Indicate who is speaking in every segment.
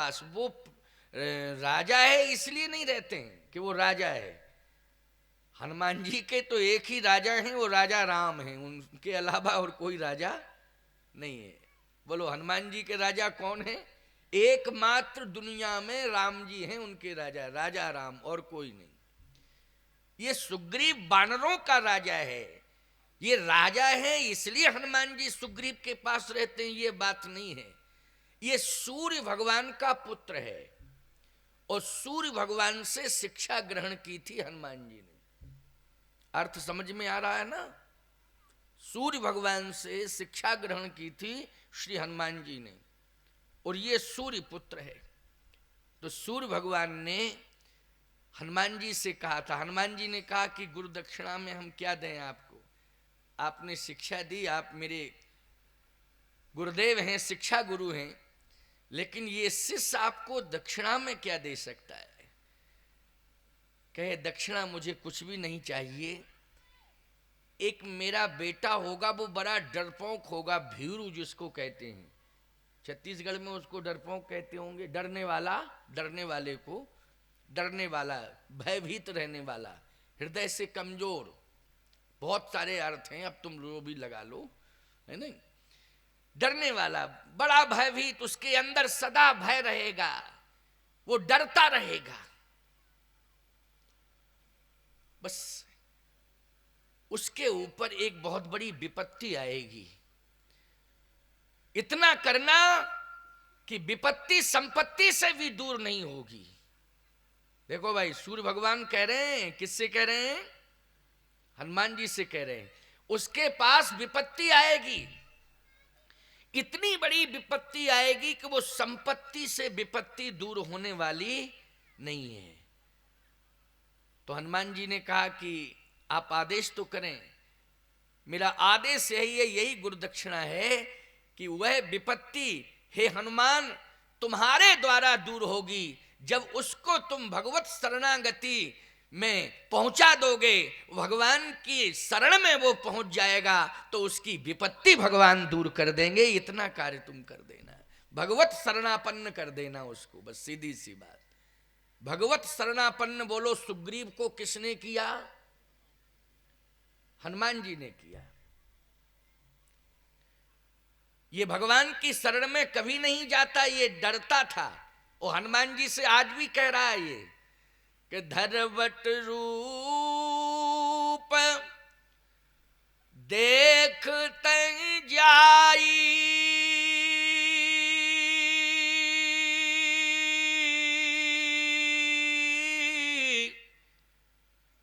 Speaker 1: पास। वो राजा है इसलिए नहीं रहते हैं कि वो राजा है। हनुमान जी के तो एक ही राजा हैं, वो राजा राम हैं, उनके अलावा और कोई राजा नहीं है। बोलो हनुमान जी के राजा कौन है? एकमात्र दुनिया में राम जी हैं उनके राजा, राजा राम और कोई नहीं। ये सुग्रीव वानरों का राजा है, ये राजा है इसलिए हनुमान जी सुग्रीव के पास रहते हैं, ये बात नहीं है। ये सूर्य भगवान का पुत्र है और सूर्य भगवान से शिक्षा ग्रहण की थी हनुमान जी ने। अर्थ समझ में आ रहा है ना? सूर्य भगवान से शिक्षा ग्रहण की थी श्री हनुमान जी ने, और ये सूर्य पुत्र है। तो सूर्य भगवान ने हनुमान जी से कहा था, हनुमान जी ने कहा कि गुरु दक्षिणा में हम क्या दें आपको? आपने शिक्षा दी, आप मेरे गुरुदेव हैं, शिक्षा गुरु हैं, लेकिन ये शिष्य आपको दक्षिणा में क्या दे सकता है? कहे दक्षिणा मुझे कुछ भी नहीं चाहिए। एक मेरा बेटा होगा, वो बड़ा डरपोक होगा, भीरू जिसको कहते हैं, छत्तीसगढ़ में उसको डरपोक कहते होंगे, डरने वाला, डरने वाले को डरने वाला, भयभीत रहने वाला, हृदय से कमजोर, बहुत सारे अर्थ हैं, अब तुम लोग भी लगा लो, है नहीं? डरने वाला, बड़ा भयभीत, उसके अंदर सदा भय रहेगा, वो डरता रहेगा। बस उसके ऊपर एक बहुत बड़ी विपत्ति आएगी। इतना करना कि विपत्ति संपत्ति से भी दूर नहीं होगी। देखो भाई, सूर्य भगवान कह रहे हैं, किससे कह रहे हैं? हनुमान जी से कह रहे हैं, उसके पास विपत्ति आएगी, इतनी बड़ी विपत्ति आएगी कि वो संपत्ति से विपत्ति दूर होने वाली नहीं है। तो हनुमान जी ने कहा कि आप आदेश तो करें। मेरा आदेश यही है, यही गुरु दक्षिणा है कि वह विपत्ति हे हनुमान तुम्हारे द्वारा दूर होगी जब उसको तुम भगवत शरणागति में पहुंचा दोगे, भगवान की शरण में वो पहुंच जाएगा तो उसकी विपत्ति भगवान दूर कर देंगे। इतना कार्य तुम कर देना, भगवत शरणापन्न कर देना उसको, बस सीधी सी बात। भगवत शरणापन्न बोलो, सुग्रीव को किसने किया? हनुमान जी ने किया। ये भगवान की शरण में कभी नहीं जाता, ये डरता था। और हनुमान जी से आज भी कह रहा है ये कि धरवट रूप देखते जाई,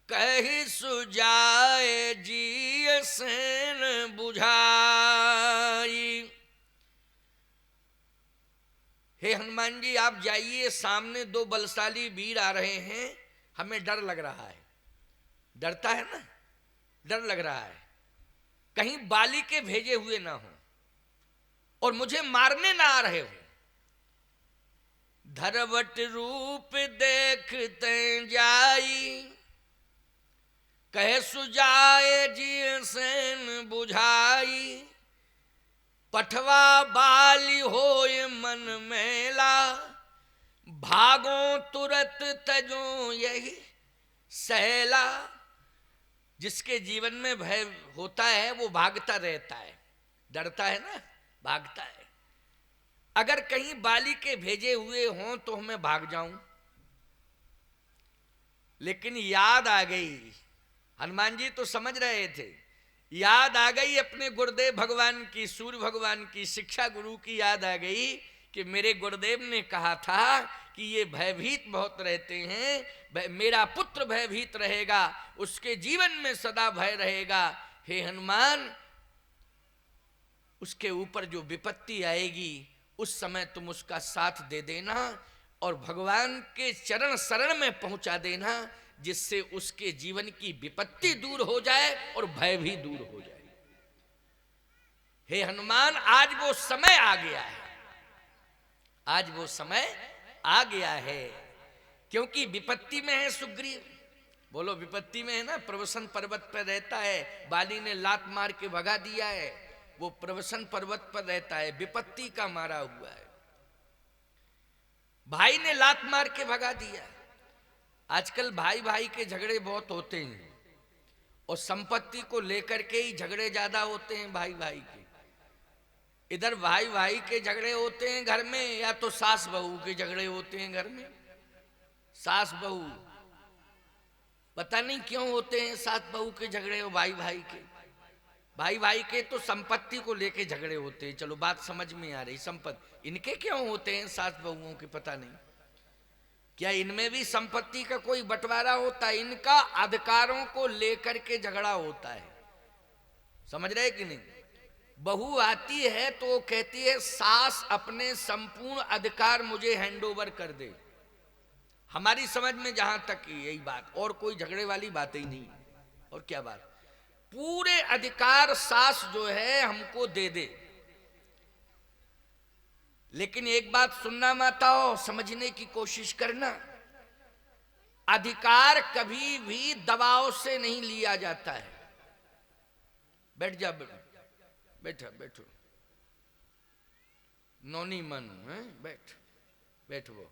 Speaker 1: कहि सुजाए जी सेन बुझाई। हे हनुमान जी आप जाइए, सामने दो बलशाली वीर आ रहे हैं, हमें डर लग रहा है। डरता है ना, डर लग रहा है, कहीं बाली के भेजे हुए ना हो और मुझे मारने ना आ रहे हो। धरवट रूप देखते जाई, कहे सुजाए जी सेन बुझाई। पठवा बाली होय मन मेला, भागो तुरत तजो यही सहला। जिसके जीवन में भय होता है वो भागता रहता है, डरता है ना, भागता है। अगर कहीं बाली के भेजे हुए हों तो मैं भाग जाऊं, लेकिन याद आ गई, हनुमान जी तो समझ रहे थे, याद आ गई अपने गुरुदेव भगवान की, सूर्य भगवान की शिक्षा गुरु की याद आ गई कि मेरे गुरुदेव ने कहा था कि ये भयभीत बहुत रहते हैं, मेरा पुत्र भयभीत रहेगा, उसके जीवन में सदा भय रहेगा। हे हनुमान, उसके ऊपर जो विपत्ति आएगी उस समय तुम उसका साथ दे देना और भगवान के चरण शरण में पहुंचा देना, जिससे उसके जीवन की विपत्ति दूर हो जाए और भय भी दूर हो जाए। हे हनुमान, आज वो समय आ गया है, आज वो समय आ गया है, क्योंकि विपत्ति में है सुग्रीव। बोलो विपत्ति में है ना, प्रवसन पर्वत पर रहता है, बाली ने लात मार के भगा दिया है, वो प्रवसन पर्वत पर रहता है, विपत्ति का मारा हुआ है। भाई ने लात मार के भगा दिया। आजकल भाई भाई के झगड़े बहुत होते हैं और संपत्ति को लेकर के ही झगड़े ज्यादा होते हैं भाई भाई के। इधर भाई भाई के झगड़े होते हैं घर में, या तो सास बहू के झगड़े होते हैं घर में। सास बहू, पता नहीं क्यों होते हैं सास बहू के झगड़े और भाई भाई के। भाई भाई के तो संपत्ति को लेके झगड़े होते हैं, चलो बात समझ में आ रही। संपत्ति इनके क्यों होते हैं सास बहुओं के, पता नहीं। क्या इनमें भी संपत्ति का कोई बंटवारा होता है? इनका अधिकारों को लेकर के झगड़ा होता है, समझ रहे कि नहीं। बहू आती है तो वो कहती है सास अपने संपूर्ण अधिकार मुझे हैंडओवर कर दे। हमारी समझ में जहां तक यही बात, और कोई झगड़े वाली बात ही नहीं। और क्या बात, पूरे अधिकार सास जो है हमको दे दे। लेकिन एक बात सुनना माताओ, समझने की कोशिश करना, अधिकार कभी भी दबाव से नहीं लिया जाता है। बैठ जा, बैठो बैठो, नौनी मन है, बैठ बैठ। वो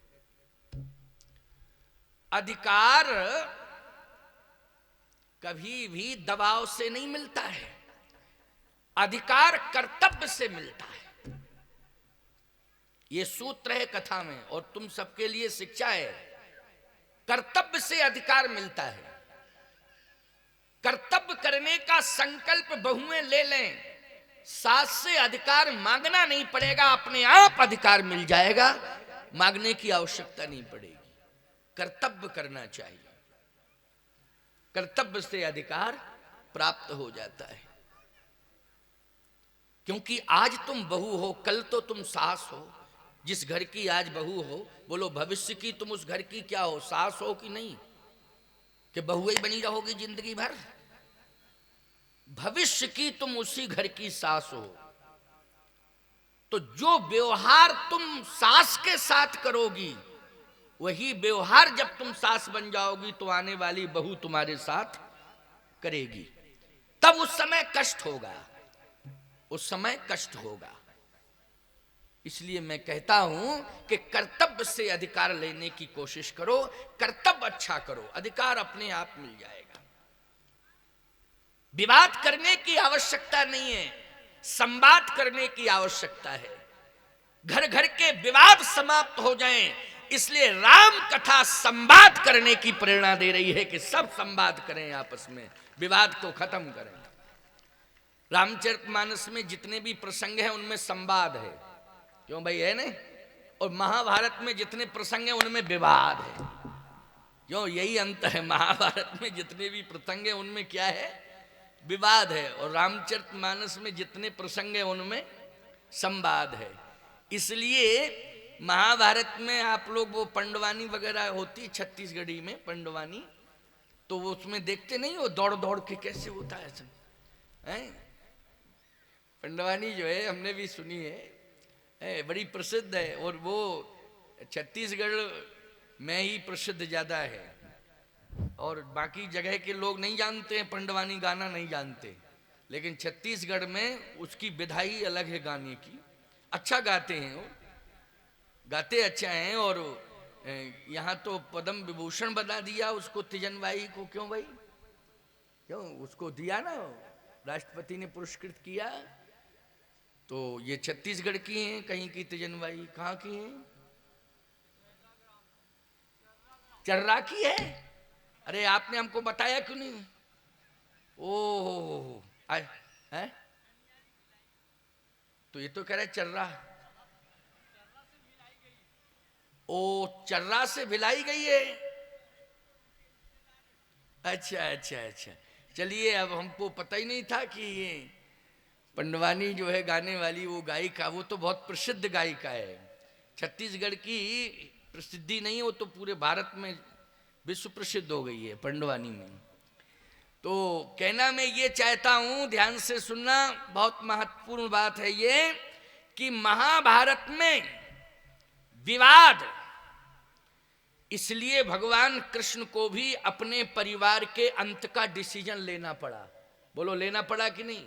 Speaker 1: अधिकार कभी भी दबाव से नहीं मिलता है, अधिकार कर्तव्य से मिलता है। ये सूत्र है कथा में और तुम सबके लिए शिक्षा है। कर्तव्य से अधिकार मिलता है। कर्तव्य करने का संकल्प बहुएं ले लें, सास से अधिकार मांगना नहीं पड़ेगा, अपने आप अधिकार मिल जाएगा, मांगने की आवश्यकता नहीं पड़ेगी। कर्तव्य करना चाहिए, कर्तव्य से अधिकार प्राप्त हो जाता है। क्योंकि आज तुम बहू हो, कल तो तुम सास हो। जिस घर की आज बहू हो, बोलो भविष्य की तुम उस घर की क्या हो, सास हो कि नहीं, कि बहू ही बनी रहोगी जिंदगी भर। भविष्य की तुम उसी घर की सास हो। तो जो व्यवहार तुम सास के साथ करोगी, वही व्यवहार जब तुम सास बन जाओगी तो आने वाली बहू तुम्हारे साथ करेगी। तब उस समय कष्ट होगा, उस समय कष्ट होगा। इसलिए मैं कहता हूं कि कर्तव्य से अधिकार लेने की कोशिश करो, कर्तव्य अच्छा करो, अधिकार अपने आप मिल जाएगा। विवाद करने की आवश्यकता नहीं है, संवाद करने की आवश्यकता है। घर घर के विवाद समाप्त हो जाएं, इसलिए राम कथा संवाद करने की प्रेरणा दे रही है कि सब संवाद करें, आपस में विवाद को खत्म करें। रामचरितमानस में जितने भी प्रसंग हैं उनमें संवाद है, क्यों भाई, है ना। और महाभारत में जितने प्रसंग हैं उनमें विवाद है, क्यों, यही अंतर है। महाभारत में जितने भी प्रसंग हैं उनमें क्या है, विवाद है। और रामचरितमानस में जितने प्रसंग हैं उनमें संवाद है। इसलिए महाभारत में आप लोग वो पंडवानी वगैरह होती, छत्तीसगढ़ी में पंडवानी, तो वो उसमें देखते नहीं, वो दौड़ दौड़ के कैसे होता है सब, हैं। पंडवानी जो है हमने भी सुनी है, बड़ी प्रसिद्ध है। और वो छत्तीसगढ़ में ही प्रसिद्ध ज्यादा है, और बाकी जगह के लोग नहीं जानते हैं, पंडवानी गाना नहीं जानते। लेकिन छत्तीसगढ़ में उसकी विधाई अलग है गाने की, अच्छा गाते हैं वो, गाते अच्छा हैं। और यहाँ तो पद्म विभूषण बना दिया उसको, तिजन बाई को, क्यों भाई, क्यों उसको दिया ना, राष्ट्रपति ने पुरस्कृत किया। तो ये छत्तीसगढ़ की हैं, कहीं की तिजन बाई, कहाँ की हैं, चर्रा की है। अरे आपने हमको बताया क्यों नहीं। ओ है, तो ये तो कह रहे चर्रा, ओ चर्रा से भिलाई गई है। अच्छा अच्छा अच्छा, चलिए, अब हमको पता ही नहीं था कि ये पंडवानी जो है गाने वाली वो गायिका, वो तो बहुत प्रसिद्ध गायिका है। छत्तीसगढ़ की प्रसिद्धि नहीं है, वो तो पूरे भारत में विश्व प्रसिद्ध हो गई है पंडवानी में। तो कहना मैं ये चाहता हूं, ध्यान से सुनना, बहुत महत्वपूर्ण बात है ये, कि महाभारत में विवाद, इसलिए भगवान कृष्ण को भी अपने परिवार के अंत का डिसीजन लेना पड़ा। बोलो, लेना पड़ा कि नहीं।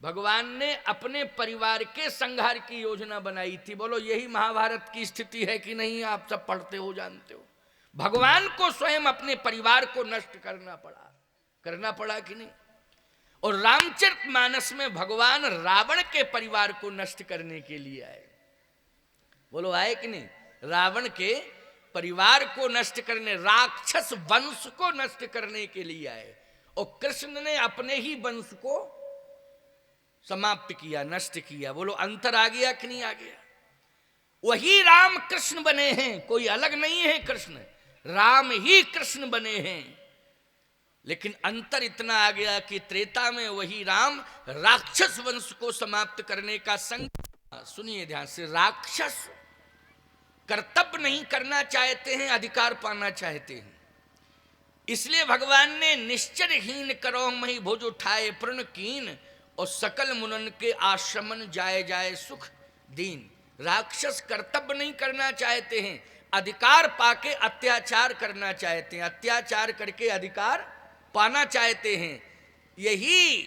Speaker 1: भगवान ने अपने परिवार के संहार की योजना बनाई थी। बोलो यही महाभारत की स्थिति है कि नहीं? आप सब पढ़ते हो, जानते हो। भगवान को स्वयं अपने परिवार को नष्ट करना पड़ा कि नहीं? और रामचरितमानस में भगवान रावण के परिवार को नष्ट करने के लिए आए। बोलो आए कि नहीं? रावण के परिवार को नष्ट करने, राक्षस वंश को नष्ट करने के लिए आए। और कृष्ण ने अपने ही वंश को समाप्त किया, नष्ट किया। बोलो अंतर आ गया कि नहीं आ गया? वही राम कृष्ण बने हैं, कोई अलग नहीं है। कृष्ण राम ही कृष्ण बने हैं। लेकिन अंतर इतना आ गया कि त्रेता में वही राम राक्षस वंश को समाप्त करने का संकल्प। सुनिए ध्यान से, राक्षस कर्तव्य नहीं करना चाहते हैं, अधिकार पाना चाहते हैं। इसलिए भगवान ने निश्चरहीन करो मही भुज उठाए प्रण कीन, और सकल मुनन के आश्रमन जाए जाए सुख दीन। राक्षस कर्तव्य नहीं करना चाहते हैं, अधिकार पाके अत्याचार करना चाहते हैं, अत्याचार करके अधिकार पाना चाहते हैं। यही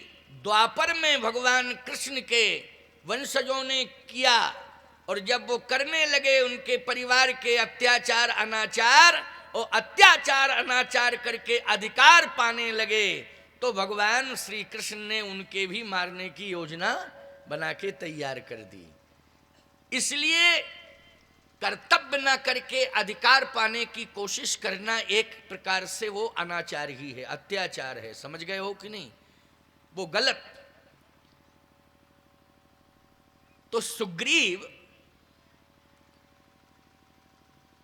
Speaker 1: द्वापर में भगवान कृष्ण के वंशजों ने किया। और जब वो करने लगे उनके परिवार के अत्याचार अनाचार, और अत्याचार अनाचार करके अधिकार पाने लगे, तो भगवान श्री कृष्ण ने उनके भी मारने की योजना बना के तैयार कर दी। इसलिए कर्तव्य न करके अधिकार पाने की कोशिश करना एक प्रकार से वो अनाचार ही है, अत्याचार है। समझ गए हो कि नहीं? वो गलत। तो सुग्रीव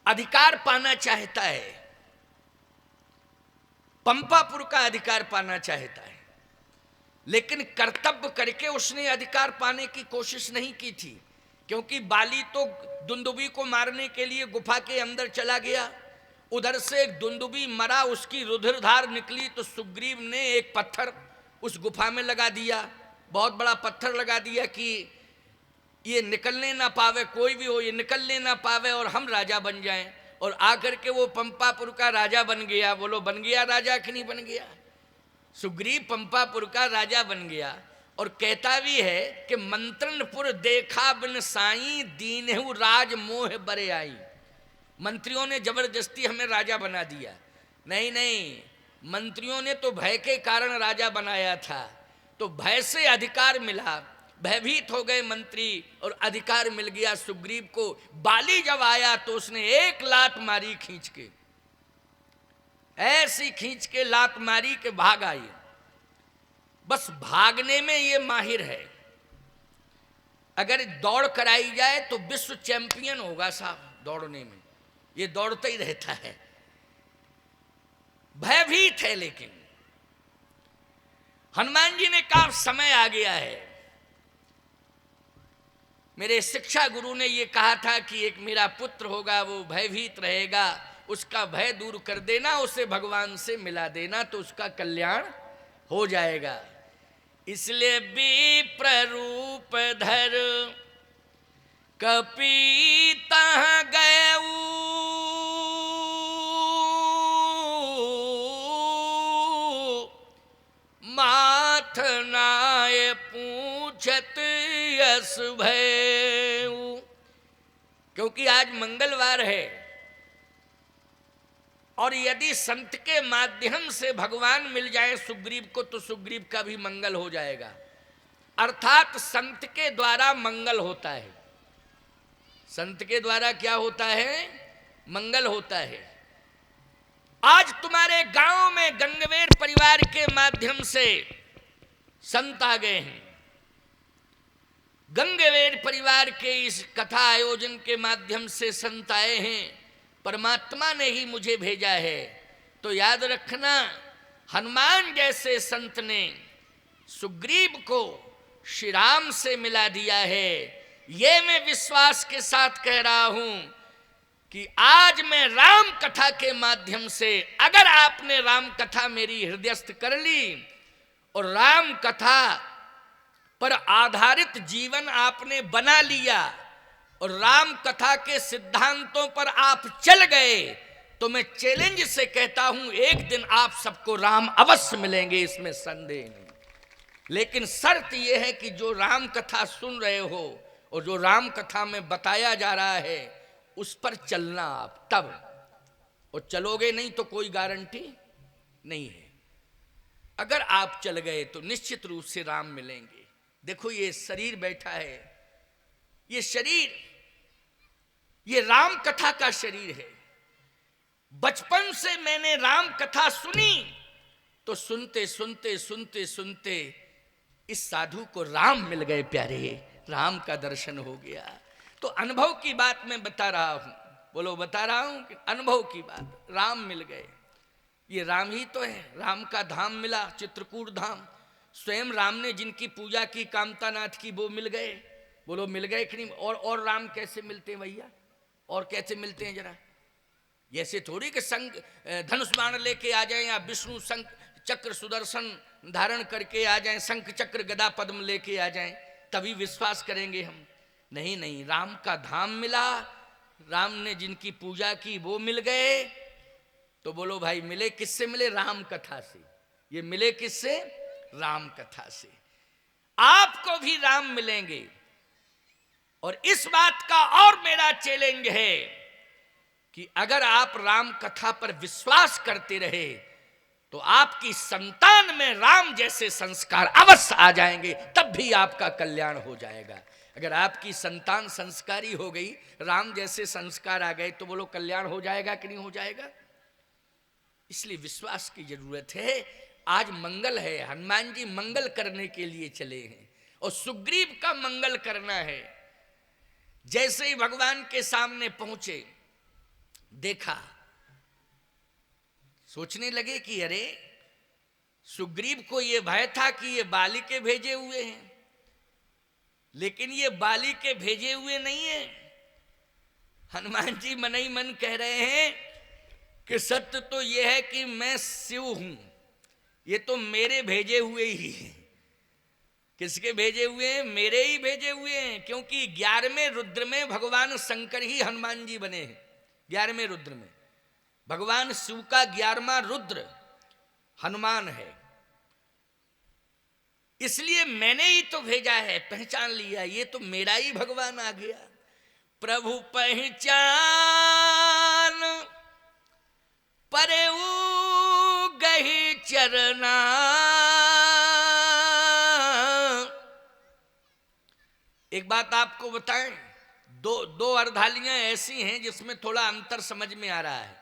Speaker 1: अधिकार पाना चाहता है, पंपापुर का अधिकार पाना चाहता है, लेकिन कर्तव्य करके उसने अधिकार पाने की कोशिश नहीं की थी। क्योंकि बाली तो दुंदुबी को मारने के लिए गुफा के अंदर चला गया, उधर से एक दुंदुबी मरा, उसकी रुधिरधार निकली, तो सुग्रीव ने एक पत्थर उस गुफा में लगा दिया, बहुत बड़ा पत्थर लगा दिया कि ये निकलने ना पावे, कोई भी हो ये निकलने ना पावे और हम राजा बन जाएं। और आकर के वो पंपापुर का राजा बन गया। बोलो बन गया राजा कि नहीं बन गया? सुग्रीव पंपापुर का राजा बन गया। और कहता भी है कि मंत्रणपुर देखा बिन साई, दीनहु राज मोह बरे आई। मंत्रियों ने जबरदस्ती हमें राजा बना दिया। नहीं नहीं, मंत्रियों ने तो भय के कारण राजा बनाया था। तो भय से अधिकार मिला, भयभीत हो गए मंत्री और अधिकार मिल गया सुग्रीव को। बाली जब आया तो उसने एक लात मारी खींच के, ऐसी खींच के लात मारी के भाग आई। बस भागने में ये माहिर है। अगर दौड़ कराई जाए तो विश्व चैंपियन होगा साहब दौड़ने में, ये दौड़ता ही रहता है। भयभीत है। लेकिन हनुमान जी ने कहा समय आ गया है। मेरे शिक्षा गुरु ने ये कहा था कि एक मेरा पुत्र होगा, वो भयभीत रहेगा, उसका भय दूर कर देना, उसे भगवान से मिला देना, तो उसका कल्याण हो जाएगा। इसलिए विप्र रूप धर कपीता गयऊ, माथ नाय पूछत यस भयऊ। क्योंकि आज मंगलवार है और यदि संत के माध्यम से भगवान मिल जाए सुग्रीव को तो सुग्रीव का भी मंगल हो जाएगा। अर्थात संत के द्वारा मंगल होता है। संत के द्वारा क्या होता है? मंगल होता है। आज तुम्हारे गांव में गंगवेर परिवार के माध्यम से संत आ गए हैं। गंगवेर परिवार के इस कथा आयोजन के माध्यम से संत आए हैं। परमात्मा ने ही मुझे भेजा है। तो याद रखना, हनुमान जैसे संत ने सुग्रीव को श्री राम से मिला दिया है। ये मैं विश्वास के साथ कह रहा हूं कि आज मैं राम कथा के माध्यम से, अगर आपने राम कथा मेरी हृदयस्थ कर ली और राम कथा पर आधारित जीवन आपने बना लिया और राम कथा के सिद्धांतों पर आप चल गए, तो मैं चैलेंज से कहता हूं एक दिन आप सबको राम अवश्य मिलेंगे, इसमें संदेह नहीं। लेकिन शर्त यह है कि जो राम कथा सुन रहे हो और जो राम कथा में बताया जा रहा है उस पर चलना आप, तब। और चलोगे नहीं तो कोई गारंटी नहीं है। अगर आप चल गए तो निश्चित रूप से राम मिलेंगे। देखो ये शरीर बैठा है, ये शरीर, ये राम कथा का शरीर है। बचपन से मैंने राम कथा सुनी, तो सुनते सुनते सुनते सुनते इस साधु को राम मिल गए प्यारे, राम का दर्शन हो गया। तो अनुभव की बात मैं बता रहा हूं, बोलो बता रहा हूं कि अनुभव की बात, राम मिल गए। ये राम ही तो है, राम का धाम मिला, चित्रकूट धाम। स्वयं राम ने जिनकी पूजा की कामतानाथ की, वो मिल गए। बोलो मिल गए कि नहीं? और राम कैसे मिलते हैं भैया? और कैसे मिलते हैं जरा? जैसे थोड़ी कि संग धनुष बाण लेके आ जाए, या विष्णु शंख चक्र सुदर्शन धारण करके आ जाएं, शंख चक्र गदा पद्म लेके आ जाएं, तभी विश्वास करेंगे हम। नहीं नहीं, राम का धाम मिला, राम ने जिनकी पूजा की वो मिल गए। तो बोलो भाई मिले किससे? मिले राम कथा से। ये मिले किससे? राम कथा से। आपको भी राम मिलेंगे। और इस बात का और मेरा चैलेंज है कि अगर आप राम कथा पर विश्वास करते रहे तो आपकी संतान में राम जैसे संस्कार अवश्य आ जाएंगे, तब भी आपका कल्याण हो जाएगा। अगर आपकी संतान संस्कारी हो गई, राम जैसे संस्कार आ गए, तो बोलो कल्याण हो जाएगा कि नहीं हो जाएगा? इसलिए विश्वास की जरूरत है। आज मंगल है, हनुमान जी मंगल करने के लिए चले हैं और सुग्रीव का मंगल करना है। जैसे ही भगवान के सामने पहुंचे, देखा, सोचने लगे कि अरे सुग्रीव को ये भय था कि ये बाली के भेजे हुए हैं, लेकिन ये बाली के भेजे हुए नहीं है। हनुमान जी मन ही मन कह रहे हैं कि सत्य तो यह है कि मैं शिव हूं, ये तो मेरे भेजे हुए ही हैं। किसके भेजे हुए हैं? मेरे ही भेजे हुए हैं, क्योंकि 11वें रुद्र में भगवान शंकर ही हनुमान जी बने हैं। 11वें रुद्र में भगवान शिव का 11वां रुद्र हनुमान है। इसलिए मैंने ही तो भेजा है, पहचान लिया, ये तो मेरा ही भगवान आ गया। प्रभु पहचान परेऊ गही चरना। एक बात आपको बताएं, दो अर्धालियां ऐसी हैं जिसमें थोड़ा अंतर समझ में आ रहा है।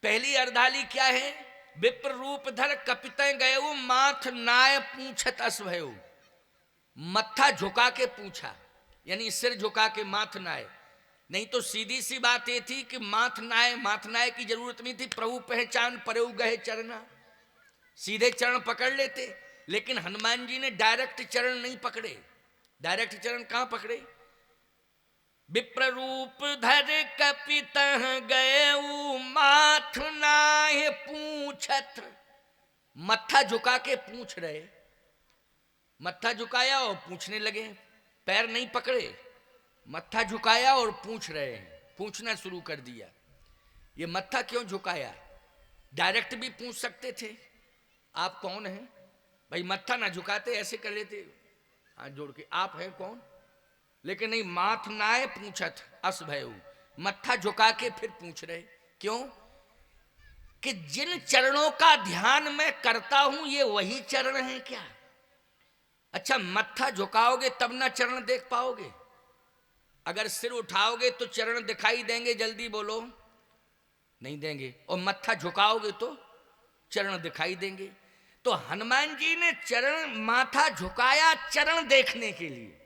Speaker 1: पहली अर्धाली क्या है? विप्र रूप धर कपितै गयऊ, माथ नाय पूछत अस भयऊ। मत्था झुका के पूछा, यानी सिर झुका के, माथ नाय। नहीं तो सीधी सी बात ये थी कि माथ नाय की जरूरत नहीं थी। प्रभु पहचान परेऊ गहे चरना, सीधे चरण पकड़ लेते। लेकिन हनुमान जी ने डायरेक्ट चरण नहीं पकड़े। डायरेक्ट चरण कहां पकड़े? विप्र रूप धर कपितः गयऊ, माथ नाय पूछत। मत्था झुका के पूछ रहे, मत्था झुकाया और पूछने लगे। पैर नहीं पकड़े, मत्था झुकाया और पूछ रहे हैं, पूछना शुरू कर दिया। ये मत्था क्यों झुकाया? डायरेक्ट भी पूछ सकते थे, आप कौन हैं भाई? मत्था ना झुकाते, ऐसे कर लेते हाथ जोड़ के, आप हैं कौन? लेकिन नहीं, माथ नाय पूछत अस भयऊ, मत्था झुका के फिर पूछ रहे। क्यों? कि जिन चरणों का ध्यान मैं करता हूं, ये वही चरण हैं क्या? अच्छा, मत्था झुकाओगे तब ना चरण देख पाओगे। अगर सिर उठाओगे तो चरण दिखाई देंगे, जल्दी बोलो, नहीं देंगे। और मत्था झुकाओगे तो चरण दिखाई देंगे। तो हनुमान जी ने चरण, माथा झुकाया चरण देखने के लिए।